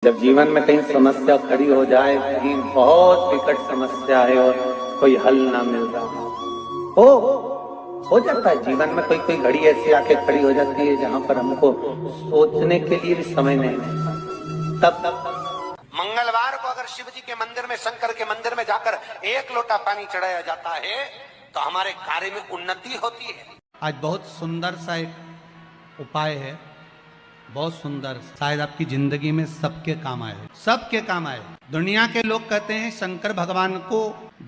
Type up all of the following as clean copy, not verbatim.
जब जीवन में कहीं समस्या खड़ी हो जाए, कहीं बहुत विकट समस्या है और कोई हल ना मिल रहा हो जाता है जीवन में, कोई घड़ी ऐसी आके खड़ी हो जाती है जहां पर हमको सोचने के लिए भी समय नहीं है। तब मंगलवार को अगर शिव जी के मंदिर में, शंकर के मंदिर में जाकर 1 लोटा पानी चढ़ाया जाता है तो हमारे कार्य में उन्नति होती है। आज बहुत सुंदर सा एक उपाय है, बहुत सुंदर, शायद आपकी जिंदगी में सबके काम आए, सबके काम आए। दुनिया के लोग कहते हैं शंकर भगवान को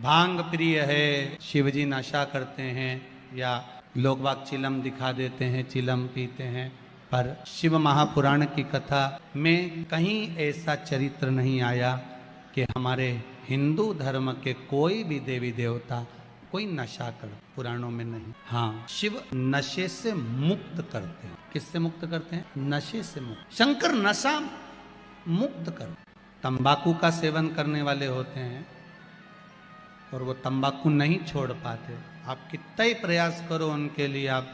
भांग प्रिय है, शिवजी नशा करते हैं, या लोग बाग चिलम दिखा देते हैं, चिलम पीते हैं, पर शिव महापुराण की कथा में कहीं ऐसा चरित्र नहीं आया कि हमारे हिंदू धर्म के कोई भी देवी देवता कोई नशा कर, पुराणों में नहीं। हाँ, शिव नशे से मुक्त करते हैं। किससे मुक्त करते हैं? नशे से मुक्त। शंकर नशा मुक्त कर। तंबाकू का सेवन करने वाले होते हैं और वो तंबाकू नहीं छोड़ पाते। आप कितना ही प्रयास करो उनके लिए, आप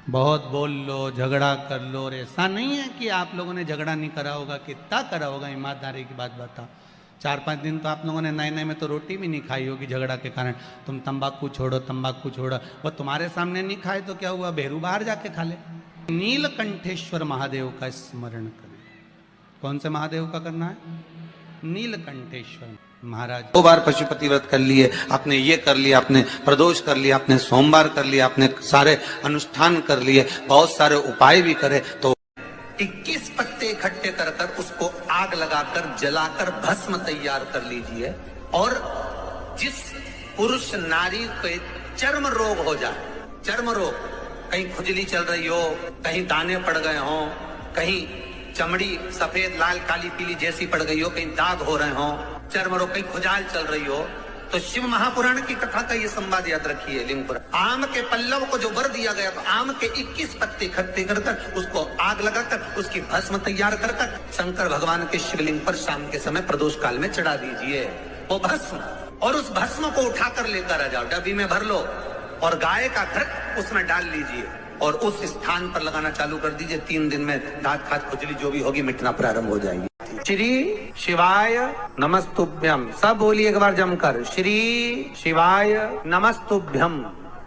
बहुत बोल लो, झगड़ा कर लो, और ऐसा नहीं है कि आप लोगों ने झगड़ा नहीं करा होगा, कितना करा होगा, ईमानदारी की बात बताओ। 4-5 दिन तो आप लोगों ने नए में तो रोटी भी नहीं खाई होगी झगड़ा के कारण। तुम तंबाकू छोड़ो, तंबाकू छोड़ो, वो तुम्हारे सामने नहीं खाए तो क्या हुआ, बेरू बाहर जाके खा ले। नीलकंठेश्वर महादेव का स्मरण करें। कौन से महादेव का करना है? नीलकंठेश्वर महाराज। 2 बार पशुपति व्रत कर लिए आपने, ये कर लिया आपने, प्रदोष कर लिया आपने, सोमवार कर लिया आपने, सारे अनुष्ठान कर लिए, बहुत सारे उपाय भी करे, तो 21 पत्ते इकट्ठे कर कर उसको आग लगाकर जलाकर भस्म तैयार कर लीजिए। और जिस पुरुष नारी को चर्म रोग हो जाए, चर्म रोग, कहीं खुजली चल रही हो, कहीं दाने पड़ गए हो, कहीं चमड़ी सफेद लाल काली पीली जैसी पड़ गई हो, कहीं दाग हो रहे हो, चर्म रोग, कहीं खुजाल चल रही हो, तो शिव महापुराण की कथा का ये संवाद याद रखिए। लिंगपुर आम के पल्लव को जो वर दिया गया, तो आम के 21 पत्ते इकट्ठे कर उसको आग लगाकर उसकी भस्म तैयार कर शंकर भगवान के शिवलिंग पर शाम के समय प्रदोष काल में चढ़ा दीजिए वो भस्म। और उस भस्म को उठाकर लेकर आ जाओ, डब्बी में भर लो और गाय का घृत उसमें डाल लीजिए और उस स्थान पर लगाना चालू कर दीजिए। 3 दिन में दांत खाद खुजली जो भी होगी मिटना प्रारंभ हो जाएगी। श्री शिवाय नमस्तुभ्यम, सब बोलिए एक बार जमकर, श्री शिवाय नमस्तुभ्यम।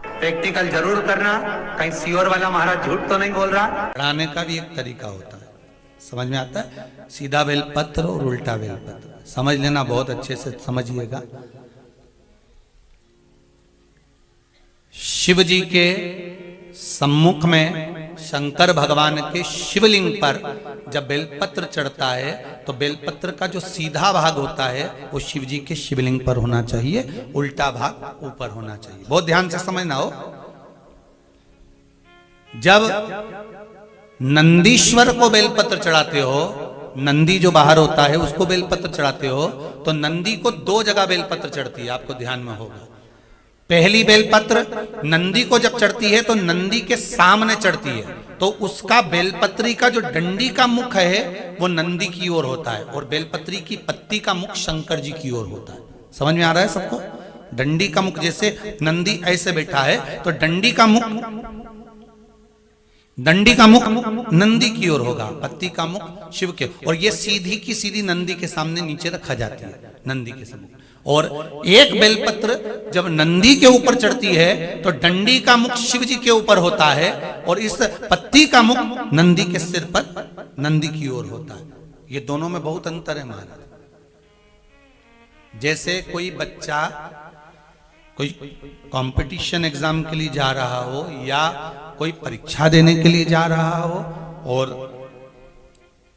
प्रैक्टिकल जरूर करना, कहीं सियोर वाला महाराज झूठ तो नहीं बोल रहा। पढ़ाने का भी एक तरीका होता है, समझ में आता है? सीधा बेलपत्र और उल्टा बेलपत्र समझ लेना, बहुत अच्छे से समझिएगा। शिव जी के सम्मुख में शंकर भगवान के शिवलिंग पर जब बेलपत्र चढ़ता है तो बेलपत्र का जो सीधा भाग होता है वो शिव जी के शिवलिंग पर होना चाहिए, उल्टा भाग ऊपर होना चाहिए। बहुत ध्यान से समझना हो। जब नंदीश्वर को बेलपत्र चढ़ाते हो, नंदी जो बाहर होता है उसको बेलपत्र चढ़ाते हो, तो नंदी को 2 जगह बेलपत्र चढ़ती है, आपको ध्यान में होगा। पहली बेलपत्र नंदी को जब चढ़ती है तो नंदी के सामने चढ़ती है, तो उसका बेलपत्री का जो डंडी का मुख है वो नंदी की ओर होता है और बेलपत्री की पत्ती का मुख शंकर जी की ओर होता है। समझ में आ रहा है सबको? डंडी का मुख, जैसे नंदी ऐसे बैठा है तो डंडी का मुख नंदी की ओर होगा, पत्ती का मुख शिव के, और ये सीधी की सीधी नंदी के सामने नीचे रखा जाती है, नंदी के सामने। और एक बेलपत्र जब नंदी के ऊपर चढ़ती है तो डंडी का मुख शिव जी के ऊपर होता है और इस पत्ती का मुख नंदी के सिर पर नंदी की ओर होता है। ये दोनों में बहुत अंतर है महाराज। जैसे कोई बच्चा कोई कंपटीशन एग्जाम के लिए जा रहा हो या कोई परीक्षा देने के लिए जा रहा हो और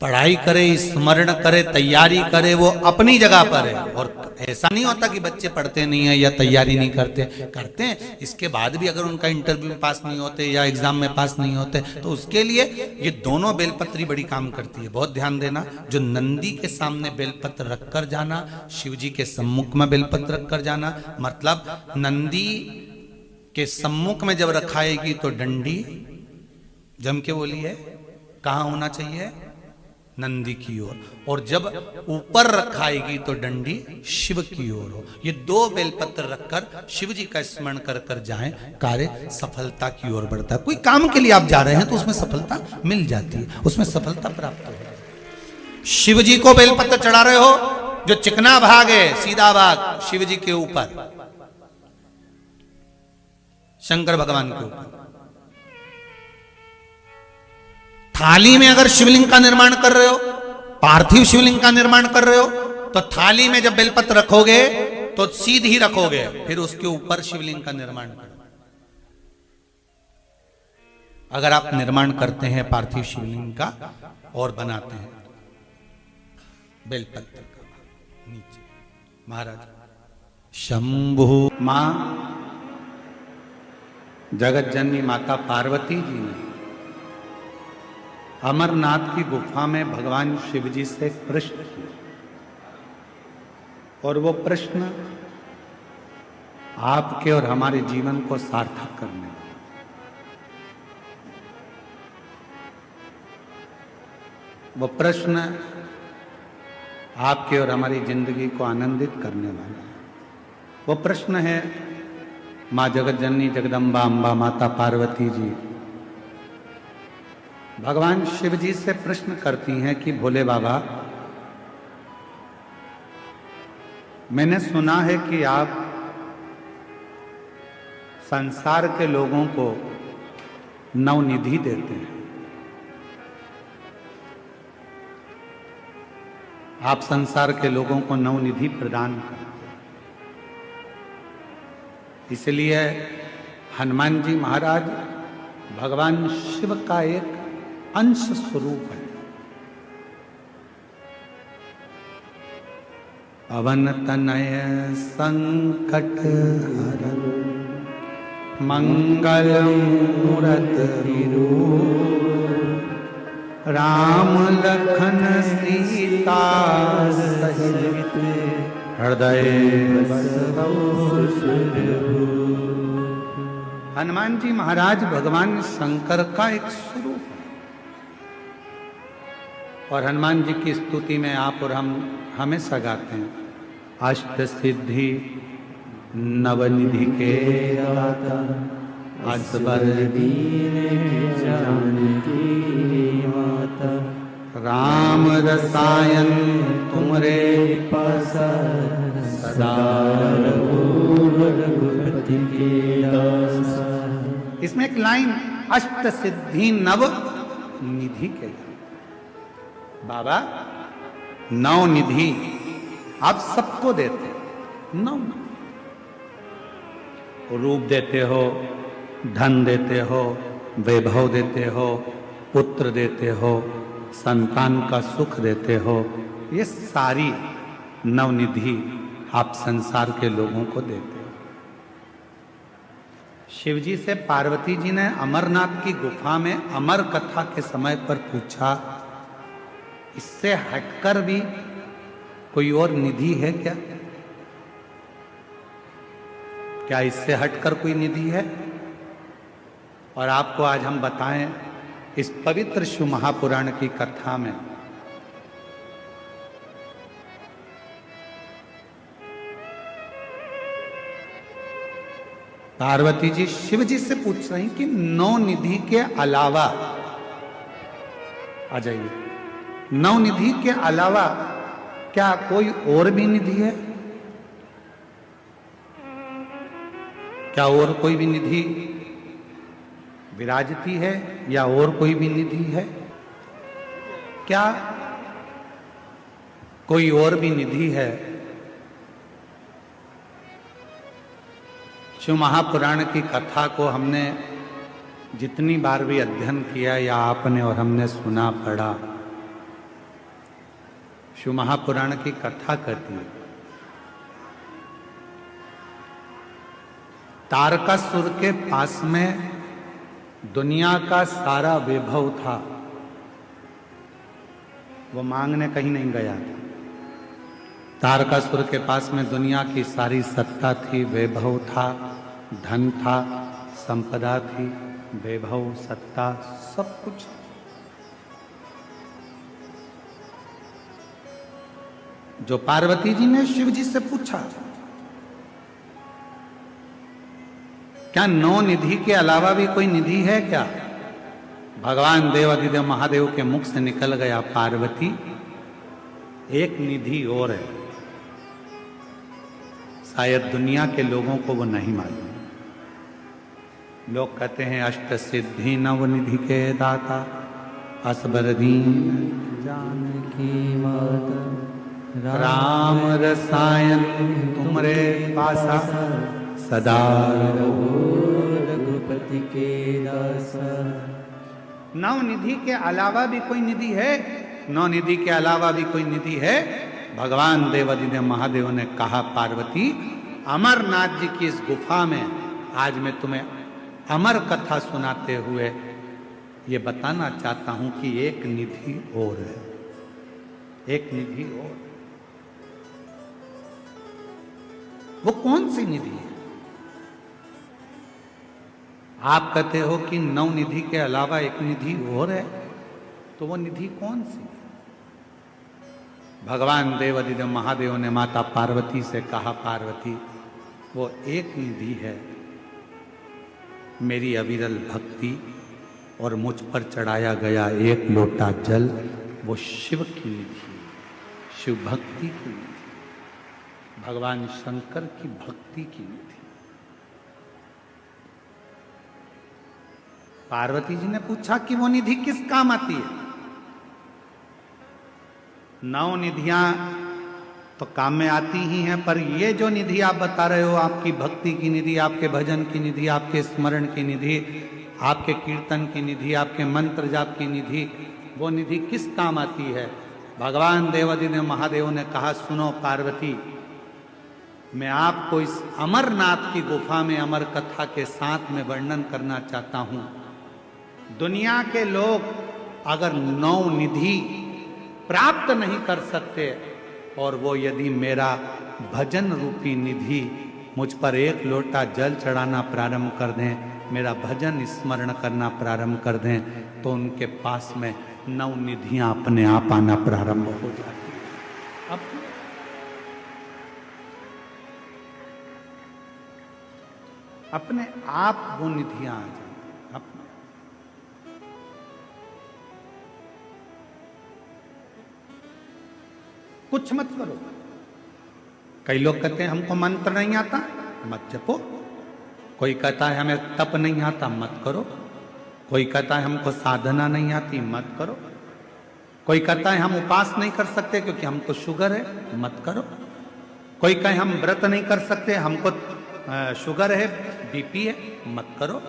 पढ़ाई करे, स्मरण करे, तैयारी करे, वो अपनी जगह पर है। और ऐसा नहीं होता कि बच्चे पढ़ते नहीं है या तैयारी नहीं करते हैं। इसके बाद भी अगर उनका इंटरव्यू में पास नहीं होते या एग्जाम में पास नहीं होते तो उसके लिए ये दोनों बेलपत्री बड़ी काम करती है। बहुत ध्यान देना, जो नंदी के सामने बेलपत्र रखकर जाना, शिव जी के सम्मुख में बेलपत्र रखकर जाना, मतलब नंदी के सम्मुख में जब रखाएगी तो डंडी जम के बोली है कहाँ होना चाहिए? नंदी की ओर, और जब ऊपर रखाएगी तो डंडी शिव की ओर हो। ये 2 बेलपत्र रखकर शिव जी का स्मरण कर कर जाएं, कार्य सफलता की ओर बढ़ता है। कोई काम के लिए आप जा रहे हैं तो उसमें सफलता मिल जाती है, उसमें सफलता प्राप्त हो। शिव जी को बेलपत्र चढ़ा रहे हो, जो चिकना भाग है सीधा भाग शिव जी के ऊपर, शंकर भगवान के ऊपर। थाली में अगर शिवलिंग का निर्माण कर रहे हो, पार्थिव शिवलिंग का निर्माण कर रहे हो, तो थाली में जब बेलपत्र रखोगे तो सीधी रखोगे, फिर उसके ऊपर शिवलिंग का निर्माण करो। अगर आप निर्माण करते हैं पार्थिव शिवलिंग का और बनाते हैं बेलपत्र का नीचे, महाराज शंभु मां जगत जननी माता पार्वती जी ने अमरनाथ की गुफा में भगवान शिव जी से प्रश्न किया, और वो प्रश्न आपके और हमारे जीवन को सार्थक करने वाला। वो प्रश्न आपके और हमारी जिंदगी को आनंदित करने वाला है। वो प्रश्न है मां जगत जननी जगदम्बा अम्बा माता पार्वती जी भगवान शिव जी से प्रश्न करती हैं कि भोले बाबा, मैंने सुना है कि आप संसार के लोगों को नवनिधि देते हैं, आप संसार के लोगों को नवनिधि प्रदान करते हैं। इसलिए हनुमान जी महाराज भगवान शिव का एक अंश स्वरूप है। पवन तनय संकट हरन मंगल मूरति राम लखन सीता सहित हृदय हनुमान जी महाराज भगवान शंकर का एक स्वरूप है, और हनुमान जी की स्तुति में आप और हम हमेशा गाते हैं, अष्ट सिद्धि नवनिधि के दाता असबर दीन जानकी माता राम रसायन तुमरे पास सदा रघुपति के दासा। इसमें एक लाइन अष्ट सिद्धि नव निधि के, बाबा नौ निधि आप सबको देते, नौ रूप देते हो, धन देते हो, वैभव देते हो, पुत्र देते हो, संतान का सुख देते हो, ये सारी नवनिधि आप संसार के लोगों को देते हो। शिव जी से पार्वती जी ने अमरनाथ की गुफा में अमर कथा के समय पर पूछा, इससे हटकर भी कोई और निधि है क्या? क्या इससे हटकर कोई निधि है? और आपको आज हम बताएं इस पवित्र शिव महापुराण की कथा में पार्वती जी शिव जी से पूछ रही कि नौ निधि के अलावा, आ जाइए, नौ निधि के अलावा क्या कोई और भी निधि है? क्या और कोई भी निधि विराजती है, या और कोई भी निधि है? क्या कोई और भी निधि है? शिव महापुराण की कथा को हमने जितनी बार भी अध्ययन किया, या आपने और हमने सुना पढ़ा, शिव महापुराण की कथा कहती है तारकासुर के पास में दुनिया का सारा वैभव था, वो मांगने कहीं नहीं गया था। तारकासुर के पास में दुनिया की सारी सत्ता थी, वैभव था, धन था, संपदा थी, वैभव, सत्ता, सब कुछ। जो पार्वती जी ने शिव जी से पूछा, क्या नौ निधि के अलावा भी कोई निधि है क्या? भगवान देवाधिदेव महादेव के मुख से निकल गया, पार्वती एक निधि और है, शायद दुनिया के लोगों को वो नहीं मालूम। लोग कहते हैं अष्ट सिद्धि नव निधि के दाता, असबर दीन जानकी माता, राम रसायन तुमरे पासा, सदा रघुपति के दासा। नव निधि के अलावा भी कोई निधि है? नौ निधि के अलावा भी कोई निधि है? भगवान देवादिदेव महादेव ने कहा, पार्वती अमरनाथ जी की इस गुफा में आज मैं तुम्हें अमर कथा सुनाते हुए ये बताना चाहता हूं कि एक निधि और है, एक निधि और। वो कौन सी निधि है? आप कहते हो कि नौ निधि के अलावा एक निधि और है, तो वो निधि कौन सी है? भगवान देवादिदेव महादेव ने माता पार्वती से कहा, पार्वती वो एक निधि है, मेरी अविरल भक्ति और मुझ पर चढ़ाया गया एक लोटा जल, वो शिव की निधि, शिव भक्ति की निधि, भगवान शंकर की भक्ति की निधि। पार्वती जी ने पूछा कि वो निधि किस काम आती है? नौ निधियां तो काम में आती ही हैं, पर ये जो निधि आप बता रहे हो, आपकी भक्ति की निधि, आपके भजन की निधि, आपके स्मरण की निधि, आपके कीर्तन की निधि, आपके मंत्र जाप की निधि, वो निधि किस काम आती है? भगवान देवादिदेव महादेव ने कहा, सुनो पार्वती, मैं आपको इस अमरनाथ की गुफा में अमर कथा के साथ में वर्णन करना चाहता हूं। दुनिया के लोग अगर नौ निधि प्राप्त नहीं कर सकते और वो यदि मेरा भजन रूपी निधि मुझ पर एक लोटा जल चढ़ाना प्रारंभ कर दें, मेरा भजन स्मरण करना प्रारंभ कर दें, तो उनके पास में नौ निधियां अपने आप आना प्रारंभ हो जाती हैं। अपने आप वो निधियां आ जाएंगी। कुछ मत करो। कई लोग कहते हैं हमको मंत्र नहीं आता, मत जपो। कोई कहता है हमें तप नहीं आता, मत करो। कोई कहता है हमको साधना नहीं आती, मत करो। कोई कहता है हम उपास नहीं कर सकते क्योंकि हमको शुगर है, मत करो। कोई कहे हम व्रत नहीं कर सकते, हमको शुगर है, बीपी है, मत करो।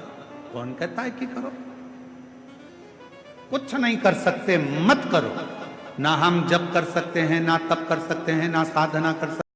कौन कहता है कि करो? कुछ नहीं कर सकते, मत करो। ना हम जप कर सकते हैं, ना तप कर सकते हैं, ना साधना कर सकते